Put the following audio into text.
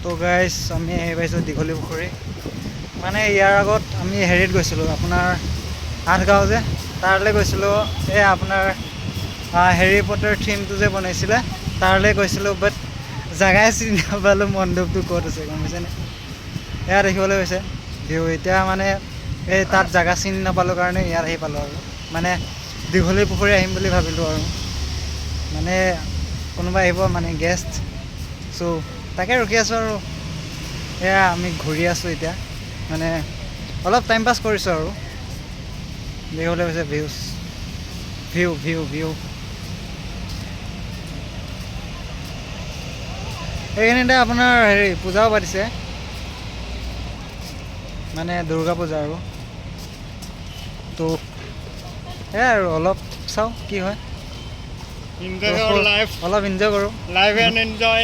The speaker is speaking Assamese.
তো গাইজ আমি আহি পাইছোঁ দীঘলী পুখুৰী মানে ইয়াৰ আগত আমি হেৰিত গৈছিলোঁ আপোনাৰ আঠগাঁও যে তালৈ গৈছিলোঁ এই আপোনাৰ হেৰি পটাৰ থিমটো যে বনাইছিলে তালৈ গৈছিলোঁ বাট জেগাই চিনি নাপালোঁ মণ্ডপটো ক'ত আছে গম পাইছেনে এয়া দেখিবলৈ হৈছে ভিউ এতিয়া মানে এই তাত জেগা চিনি নাপালোঁ কাৰণে ইয়াত আহি পালোঁ আৰু মানে দীঘলী পুখুৰী আহিম বুলি ভাবিলোঁ আৰু মানে কোনোবা আহিব মানে গেষ্ট চ' তাকে ৰখি আছোঁ আৰু এয়া আমি ঘূৰি আছোঁ এতিয়া মানে অলপ টাইম পাছ কৰিছোঁ আৰু দেখিবলৈ হৈছে ভিউ এইখিনিতে আপোনাৰ হেৰি পূজাও পাতিছে মানে দুৰ্গা পূজা আৰু তো সেয়াই আৰু অলপ চাওঁ কি হয় Enjoy your life. অলপ এনজয় কৰোঁ Live and enjoy.